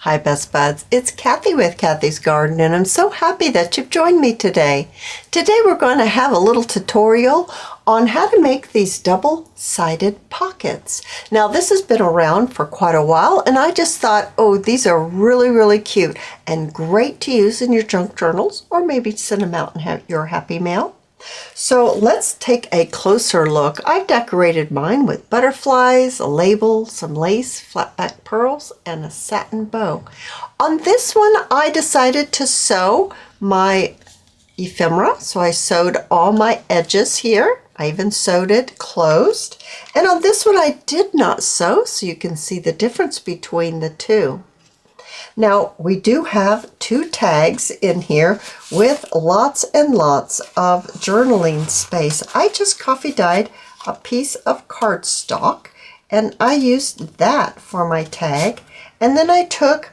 Hi Best Buds, it's Cathy with Cathy's Garden and I'm so happy that you've joined me today. Today we're going to have a little tutorial on how to make these double-sided pockets. Now this has been around for quite a while and I just thought, oh, these are really cute and great to use in your junk journals or maybe send them out and have your happy mail. So let's take a closer look. I've decorated mine with butterflies, a label, some lace, flat back pearls, and a satin bow. On this one, I decided to sew my ephemera. So I sewed all my edges here. I even sewed it closed. And on this one, I did not sew, so you can see the difference between the two. Now we do have 2 tags in here with lots and lots of journaling space. I just coffee dyed a piece of cardstock and I used that for my tag. And then I took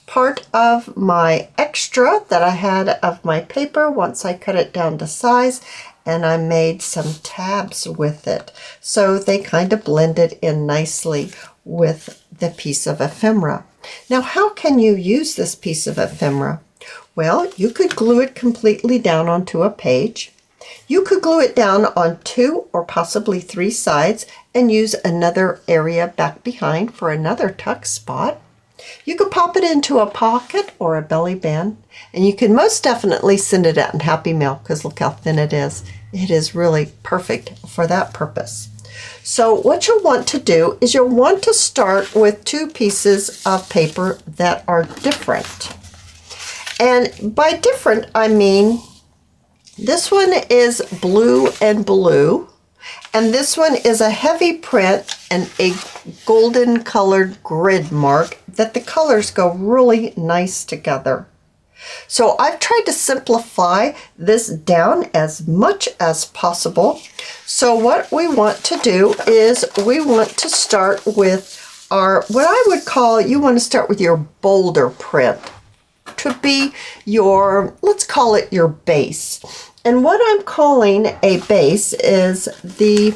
part of my extra that I had of my paper once I cut it down to size and I made some tabs with it. So they kind of blended in nicely with the piece of ephemera. Now, how can you use this piece of ephemera? Well, you could glue it completely down onto a page. You could glue it down on 2 or possibly 3 sides and use another area back behind for another tuck spot. You could pop it into a pocket or a belly band, and you can most definitely send it out in Happy Mail because look how thin it is. It is really perfect for that purpose. So what you'll want to do is you'll want to start with 2 pieces of paper that are different. And by different, I mean this one is blue and blue, and this one is a heavy print and a golden colored grid mark that the colors go really nice together. So I've tried to simplify this down as much as possible. So what we want to do is we want to start with our, what I would call, you want to start with your bolder print to be your, let's call it your base. And what I'm calling a base is the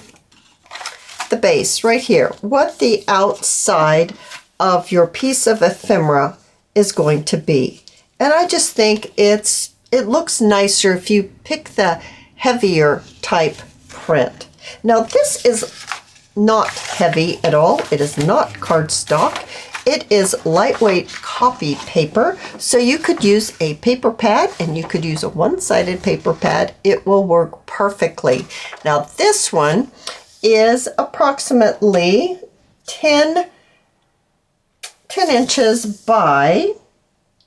base right here, what the outside of your piece of ephemera is going to be. And I just think it looks nicer if you pick the heavier type print. Now this is not heavy at all. It is not cardstock. It is lightweight copy paper. So you could use a paper pad and you could use a one-sided paper pad. It will work perfectly. Now this one is approximately 10 inches by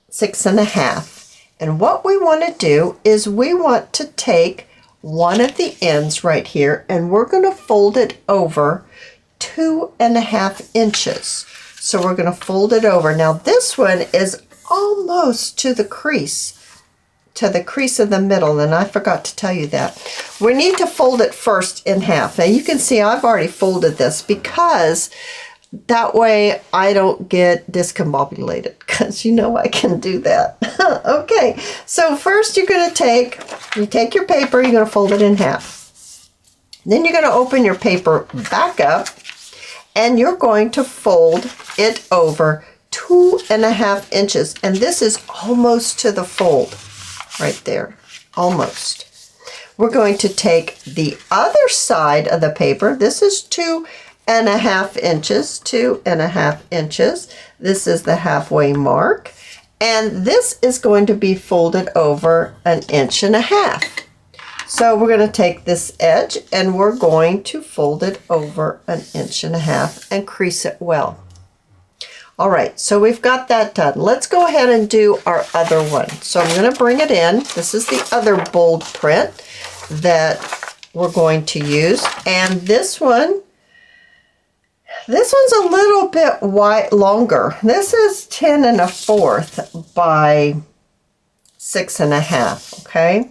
6.5. And what we want to do is we want to take one of the ends right here and we're going to fold it over 2.5 inches. So we're going to fold it over. Now this one is almost to the crease of the middle, and I forgot to tell you that. We need to fold it first in half. Now you can see I've already folded this because that way I don't get discombobulated, because you know I can do that. Okay, so first you take your paper, you're going to fold it in half. Then you're going to open your paper back up and you're going to fold it over 2.5 inches. And this is almost to the fold right there, almost. We're going to take the other side of the paper. This is 2.5 inches, 2.5 inches. This is the halfway mark. And this is going to be folded over 1.5 inches. So we're going to take this edge and we're going to fold it over 1.5 inches and crease it well. All right, so we've got that done. Let's go ahead and do our other one. So I'm going to bring it in. This is the other bold print that we're going to use. And this one's a little bit longer. This is 10.25 by 6.5, okay?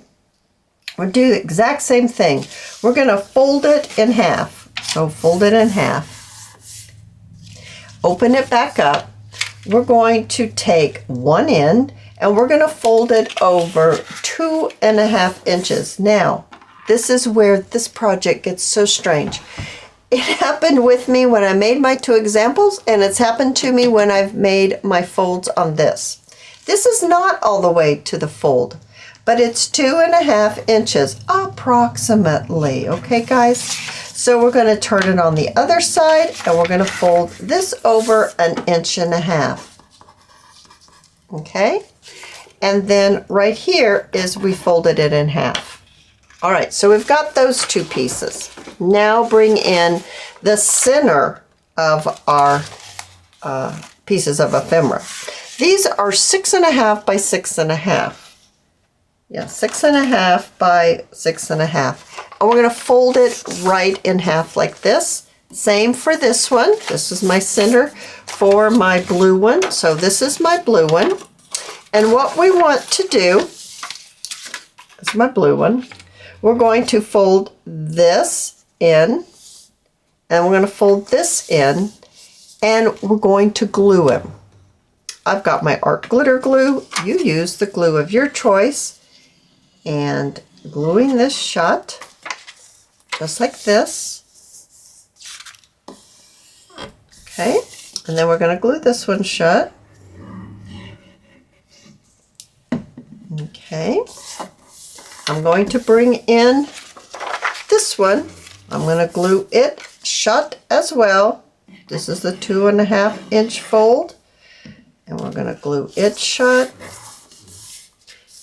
We'll do the exact same thing. We're going to fold it in half. So fold it in half. Open it back up. We're going to take one end and we're going to fold it over 2.5 inches. Now, this is where this project gets so strange. It happened with me when I made my 2 examples, and it's happened to me when I've made my folds on this. This is not all the way to the fold, but it's 2.5 inches approximately. Okay, guys? So we're going to turn it on the other side, and we're going to fold this over 1.5 inches. Okay? And then right here is we folded it in half. All right, so we've got those 2 pieces. Now bring in the center of our pieces of ephemera. These are 6.5 by 6.5. Yeah, 6.5 by 6.5. And we're going to fold it right in half like this. Same for this one. This is my center for my blue one. So this is my blue one. And what we want to do, this is my blue one, we're going to fold this in, and we're going to fold this in, and we're going to glue them. I've got my art glitter glue. You use the glue of your choice. And gluing this shut, just like this. Okay, and then we're going to glue this one shut. Okay, I'm going to bring in this one. I'm going to glue it shut as well. This is the 2.5 inch fold, and we're going to glue it shut.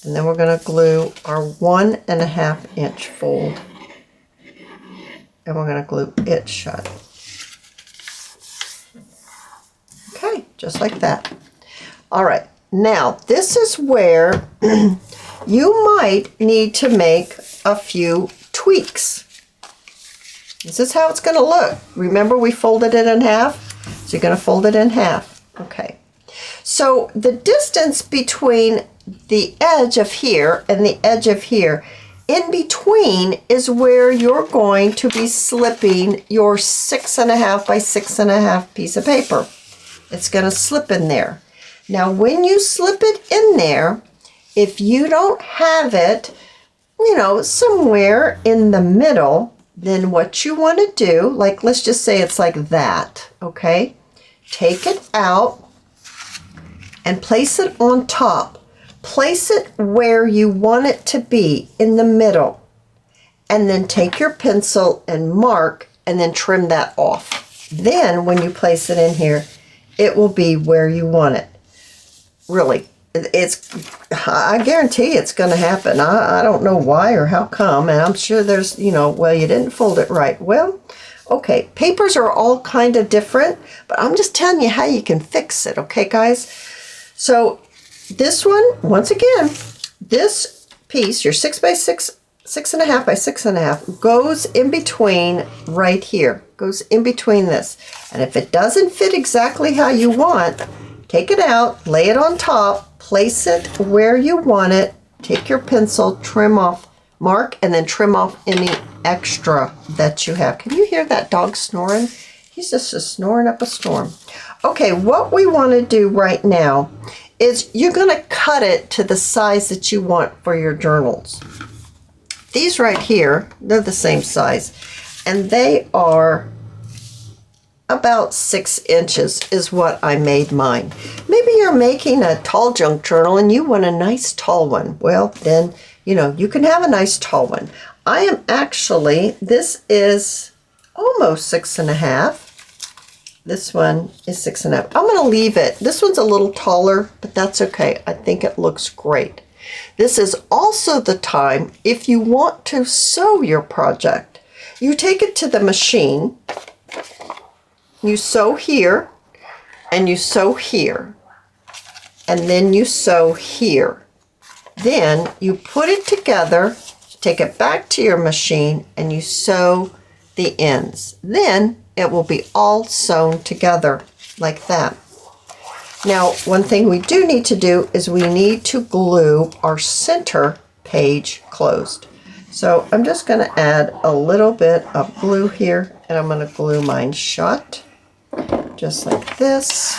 And then we're going to glue our 1.5 inch fold, and we're going to glue it shut. Okay, just like that. All right, now this is where you might need to make a few tweaks. This is how it's going to look. Remember, we folded it in half, so you're going to fold it in half. Okay, so the distance between the edge of here and the edge of here, in between is where you're going to be slipping your 6.5 by 6.5 piece of paper. It's going to slip in there. Now when you slip it in there, if you don't have it, you know, somewhere in the middle, then what you want to do, like let's just say it's like that, okay? Take it out and place it on top. Place it where you want it to be, in the middle. And then take your pencil and mark, and then trim that off. Then when you place it in here, it will be where you want it. Really, I guarantee it's going to happen. I don't know why or how come, and I'm sure there's, you know, well, you didn't fold it right. Well, okay, papers are all kind of different, but I'm just telling you how you can fix it, okay, guys? So this one, once again, this piece, your 6 by 6, 6.5 by 6.5, goes in between right here, goes in between this. And if it doesn't fit exactly how you want, take it out, lay it on top, place it where you want it, take your pencil, trim off, mark, and then trim off any extra that you have. Can you hear that dog snoring? He's just snoring up a storm. Okay, what we want to do right now is you're going to cut it to the size that you want for your journals. These right here, they're the same size, and they are about 6 inches is what I made mine. Maybe you're making a tall junk journal and you want a nice tall one. Well, then, you know, you can have a nice tall one. I am actually, this is almost 6.5. This one is 6.5. I'm going to leave it. This one's a little taller, but that's okay. I think it looks great. This is also the time, if you want to sew your project, you take it to the machine, you sew here, and you sew here, and then you sew here. Then you put it together, take it back to your machine, and you sew the ends. Then it will be all sewn together like that. Now, one thing we do need to do is we need to glue our center page closed. So I'm just going to add a little bit of glue here, and I'm going to glue mine shut, just like this.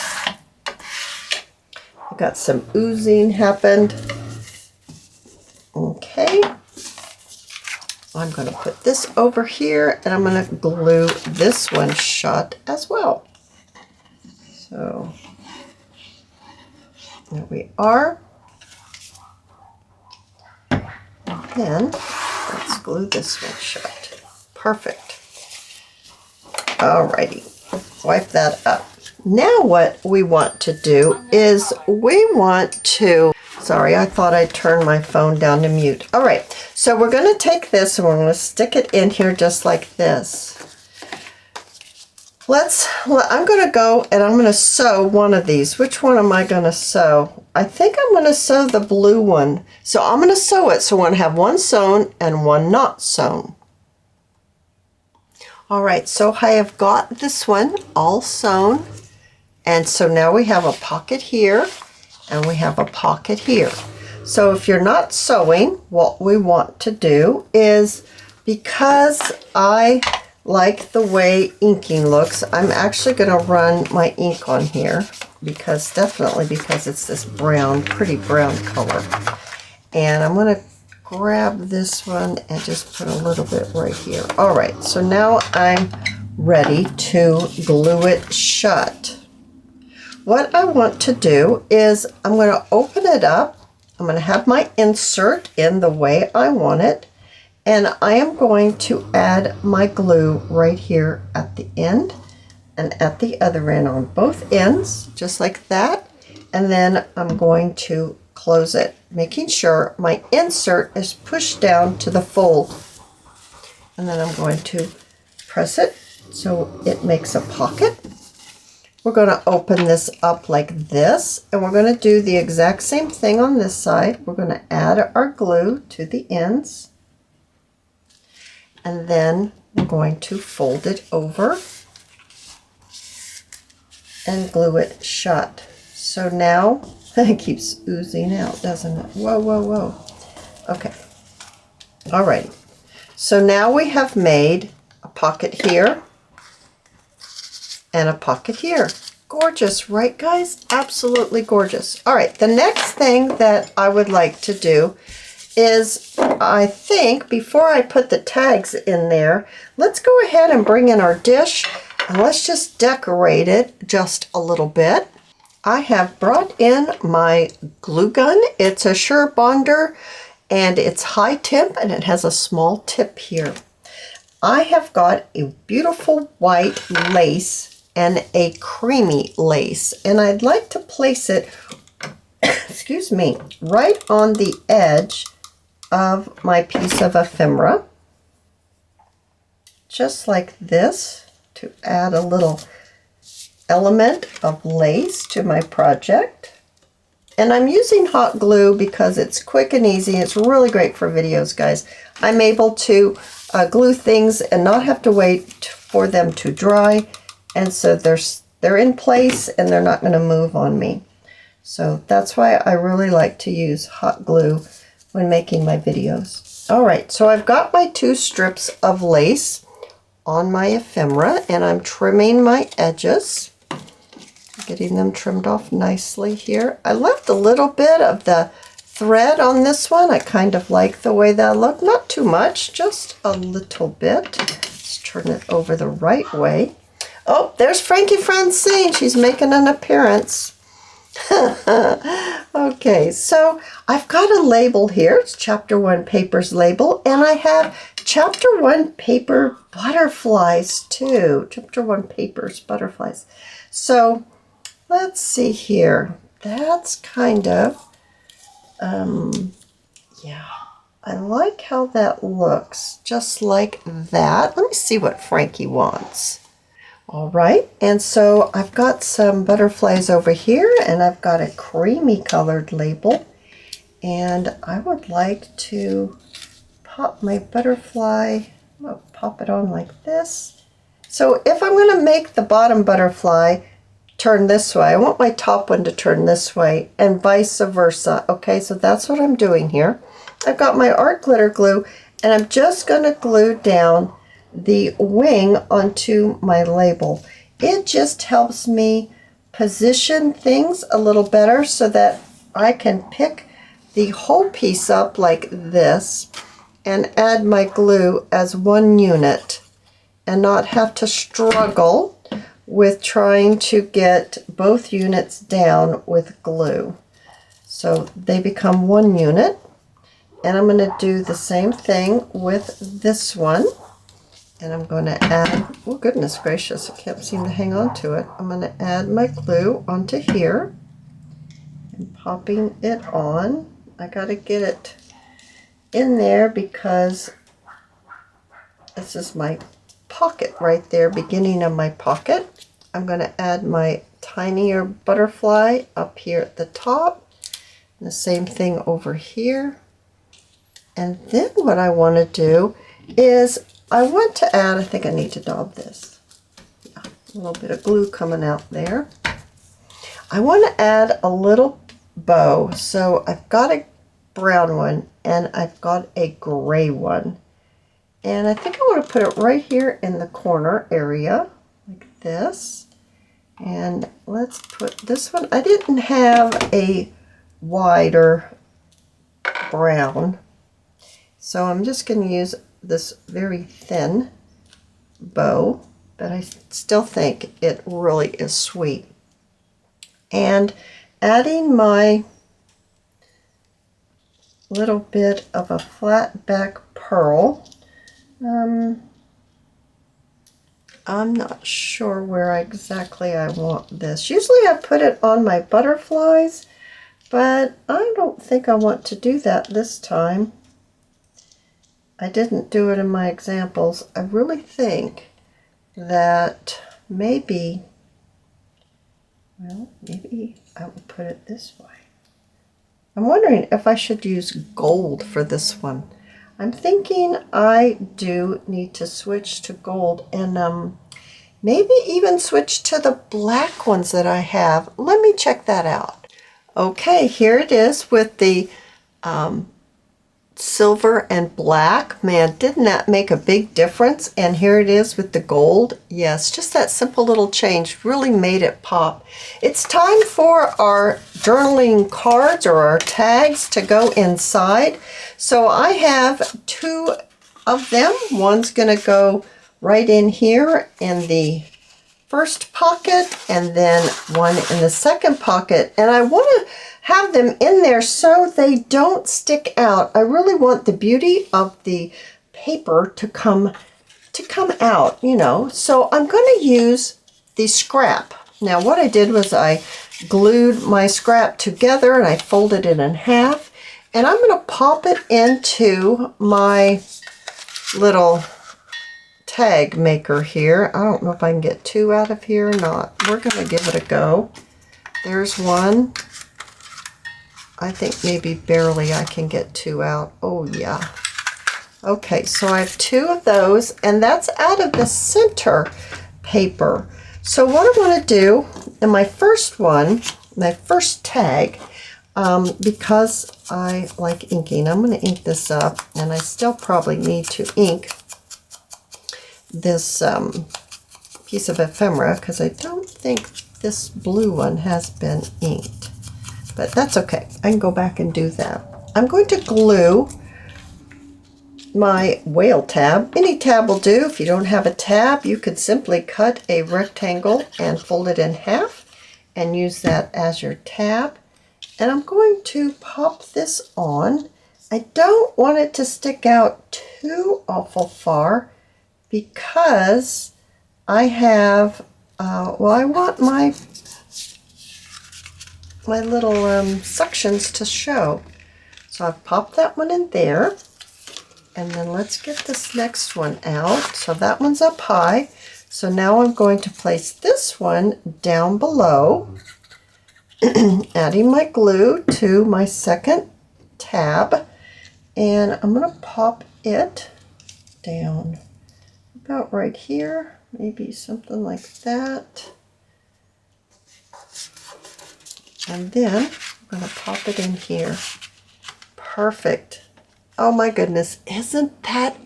I've got some oozing happened. Okay. I'm going to put this over here, and I'm going to glue this one shut as well. So there we are. And then let's glue this one shut. Perfect. Alrighty, wipe that up. Now what we want to do is we want to, sorry, I thought I'd turn my phone down to mute. All right, so we're going to take this and we're going to stick it in here just like this. I'm going to go and I'm going to sew one of these. Which one am I going to sew? I think I'm going to sew the blue one. So I'm going to sew it so I'm going to have one sewn and one not sewn. All right, so I have got this one all sewn. And so now we have a pocket here and we have a pocket here. So if you're not sewing, what we want to do is, because I like the way inking looks, I'm actually going to run my ink on here definitely because it's this brown, pretty brown color. And I'm going to grab this one and just put a little bit right here. All right, so now I'm ready to glue it shut. What I want to do is I'm going to open it up. I'm going to have my insert in the way I want it. And I am going to add my glue right here at the end and at the other end on both ends, just like that. And then I'm going to close it, making sure my insert is pushed down to the fold. And then I'm going to press it so it makes a pocket. We're going to open this up like this, and we're going to do the exact same thing on this side. We're going to add our glue to the ends, and then we're going to fold it over and glue it shut. So now, it keeps oozing out, doesn't it? Whoa, whoa, whoa. Okay. All right. So now we have made a pocket here and a pocket here. Gorgeous, right guys? Absolutely gorgeous. All right, the next thing that I would like to do is, I think, before I put the tags in there, let's go ahead and bring in our dish and let's just decorate it just a little bit. I have brought in my glue gun. It's a Sure Bonder and it's high temp and it has a small tip here. I have got a beautiful white lace and a creamy lace, and I'd like to place it, excuse me, right on the edge of my piece of ephemera, just like this, to add a little element of lace to my project. And I'm using hot glue because it's quick and easy. It's really great for videos, guys. I'm able to glue things and not have to wait for them to dry. And so they're in place and they're not going to move on me. So that's why I really like to use hot glue when making my videos. All right, so I've got my 2 strips of lace on my ephemera and I'm trimming my edges, getting them trimmed off nicely here. I left a little bit of the thread on this one. I kind of like the way that looked. Not too much, just a little bit. Let's turn it over the right way. Oh, there's Frankie Francine. She's making an appearance. Okay, so I've got a label here. It's Chapter 1 Papers label, and I have Chapter 1 paper butterflies too. Chapter 1 Papers butterflies. So let's see here. That's kind of, yeah, I like how that looks, just like that. Let me see what Frankie wants. All right, and so I've got some butterflies over here, and I've got a creamy colored label, and I would like to pop my butterfly, I'll pop it on like this. So if I'm going to make the bottom butterfly turn this way, I want my top one to turn this way, and vice versa. Okay, so that's what I'm doing here. I've got my art glitter glue, and I'm just going to glue down the wing onto my label. It just helps me position things a little better so that I can pick the whole piece up like this and add my glue as one unit and not have to struggle with trying to get both units down with glue. So they become one unit. And I'm going to do the same thing with this one. And I'm going to add, oh goodness gracious, I can't seem to hang on to it. I'm going to add my glue onto here and popping it on. I got to get it in there because this is my pocket right there, beginning of my pocket. I'm going to add my tinier butterfly up here at the top. And the same thing over here. And then what I want to do is I want to add, I think I need to daub this. Yeah, a little bit of glue coming out there. I want to add a little bow. So I've got a brown one and I've got a gray one. And I think I want to put it right here in the corner area like this. And let's put this one. I didn't have a wider brown, so I'm just going to use this very thin bow, but I still think it really is sweet. And adding my little bit of a flat back pearl. I'm not sure where exactly I want this. Usually I put it on my butterflies, but I don't think I want to do that this time. I didn't do it in my examples. I really think that maybe I will put it this way. I'm wondering if I should use gold for this one. I'm thinking I do need to switch to gold and maybe even switch to the black ones that I have. Let me check that out. Okay, here it is with the silver and black. Man, didn't that make a big difference? And here it is with the gold. Yes, just that simple little change really made it pop. It's time for our journaling cards or our tags to go inside. So I have two of them. One's going to go right in here in the first pocket and then one in the second pocket. And I want to have them in there so they don't stick out. I really want the beauty of the paper to come out, you know. So I'm going to use the scrap. Now what I did was I glued my scrap together and I folded it in half. And I'm going to pop it into my little tag maker here. I don't know if I can get two out of here or not. We're going to give it a go. There's one. I think maybe barely I can get two out. Oh yeah. Okay, so I have two of those, and that's out of the center paper. So what I want to do in my first one, my first tag, because I like inking, I'm going to ink this up, and I still probably need to ink this piece of ephemera because I don't think this blue one has been inked. But that's okay. I can go back and do that. I'm going to glue my whale tab. Any tab will do. If you don't have a tab, you could simply cut a rectangle and fold it in half and use that as your tab. And I'm going to pop this on. I don't want it to stick out too awful far because I have, well, I want my little suctions to show. So I've popped that one in there. And then let's get this next one out. So that one's up high. So now I'm going to place this one down below, adding my glue to my second tab. And I'm going to pop it down about right here, maybe something like that. And then I'm going to pop it in here. Perfect. Oh my goodness, isn't that,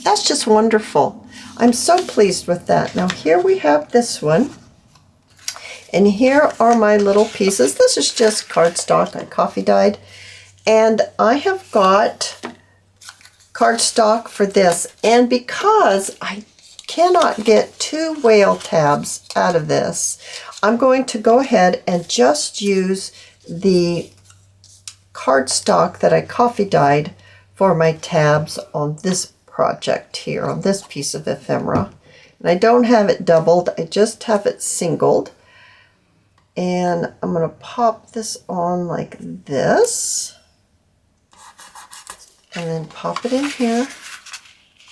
that's just wonderful. I'm so pleased with that. Now here we have this one. And here are my little pieces. This is just cardstock I coffee dyed. And I have got cardstock for this. And because I cannot get 2 whale tabs out of this, I'm going to go ahead and just use the cardstock that I coffee dyed for my tabs on this project here, on this piece of ephemera. And I don't have it doubled, I just have it singled. And I'm going to pop this on like this. And then pop it in here.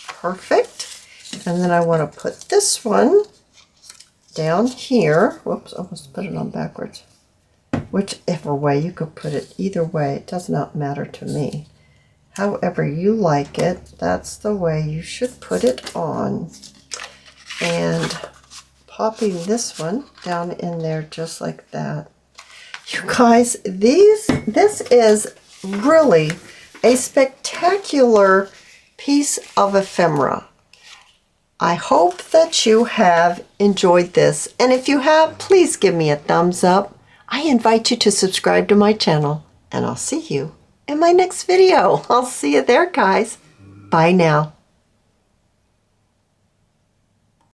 Perfect. And then I want to put this one down here. Whoops, almost put it on backwards. Whichever way, you could put it either way. It does not matter to me. However you like it, that's the way you should put it on. And popping this one down in there just like that. You guys, this is really a spectacular piece of ephemera. I hope that you have enjoyed this. And if you have, please give me a thumbs up. I invite you to subscribe to my channel, and I'll see you in my next video. I'll see you there, guys. Bye now.